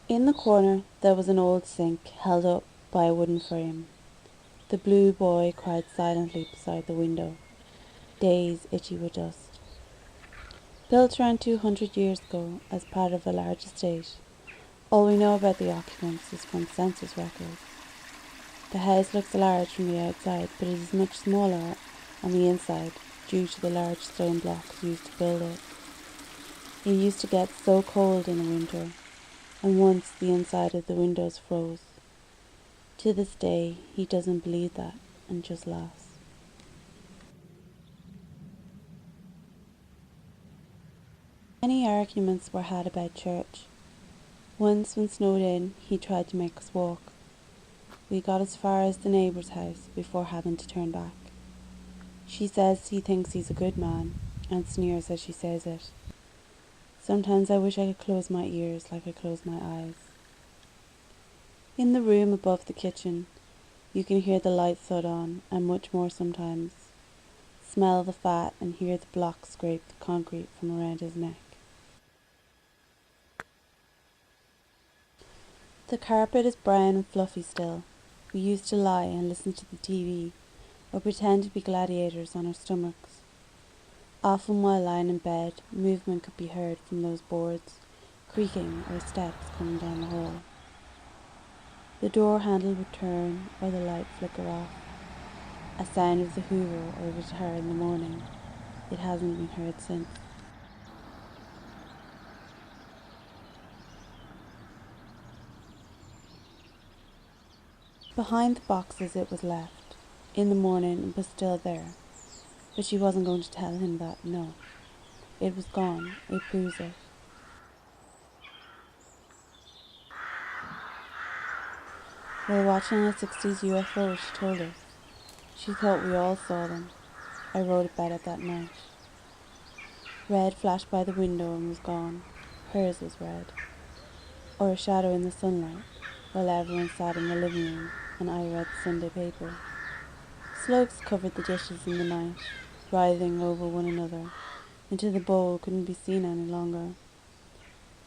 In the corner there was an old sink held up by a wooden frame. The blue boy cried silently beside the window, days itchy with dust. Built around 200 years ago as part of a large estate, all we know about the occupants is from census records. The house looks large from the outside, but it is much smaller on the inside due to the large stone blocks used to build it. It used to get so cold in the winter, and once the inside of the windows froze. To this day, he doesn't believe that and just laughs. Many arguments were had about church. Once when snowed in, he tried to make us walk. We got as far as the neighbour's house before having to turn back. She says he thinks he's a good man, and sneers as she says it. Sometimes I wish I could close my ears like I close my eyes. In the room above the kitchen, you can hear the light thud on, and much more sometimes. Smell the fat and hear the blocks scrape the concrete from around his neck. The carpet is brown and fluffy still. We used to lie and listen to the TV, or pretend to be gladiators on our stomachs. Often while lying in bed, movement could be heard from those boards, creaking or steps coming down the hall. The door handle would turn or the light flicker off. A sound of the Hoover or guitar in the morning. It hasn't been heard since. Behind the boxes it was left. In the morning it was still there. But she wasn't going to tell him that, no. It was gone. It proves it. While watching a 60s UFO, she told us. She thought we all saw them. I wrote about it that night. Red flashed by the window and was gone. Hers was red. Or a shadow in the sunlight, while everyone sat in the living room and I read the Sunday paper. Slugs covered the dishes in the night, writhing over one another, until the bowl couldn't be seen any longer.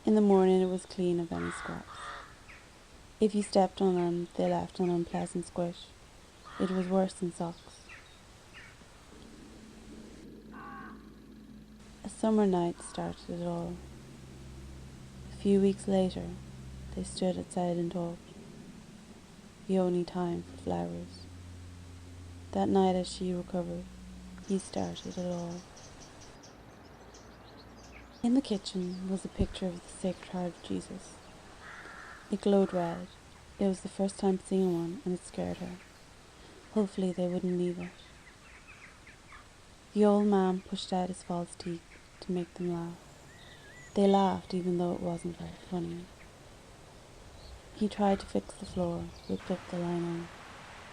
In the morning it was clean of any scraps. If you stepped on them, they left an unpleasant squish. It was worse than socks. A summer night started it all. A few weeks later, they stood outside and talked. The only time for flowers. That night as she recovered, he started it all. In the kitchen was a picture of the Sacred Heart of Jesus. It glowed red. It was the first time seeing one, and it scared her. Hopefully they wouldn't leave it. The old man pushed out his false teeth to make them laugh. They laughed even though it wasn't very funny. He tried to fix the floor, ripped up the lino.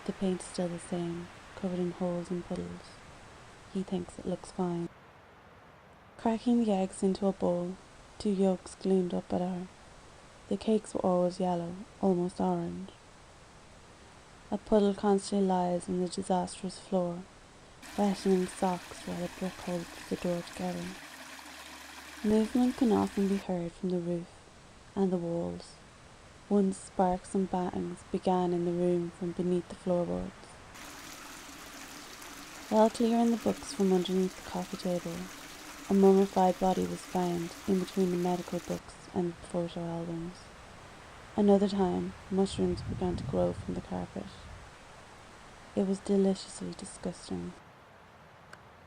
The paint is still the same, covered in holes and puddles. He thinks it looks fine. Cracking the eggs into a bowl, 2 yolks gleamed up at her. The cakes were always yellow, almost orange. A puddle constantly lies on the disastrous floor, wettening socks while a brick holds the door together. Movement can often be heard from the roof and the walls. Once sparks and bangs began in the room from beneath the floorboards. While clearing the books from underneath the coffee table, a mummified body was found in between the medical books and photo albums. Another time, mushrooms began to grow from the carpet. It was deliciously disgusting.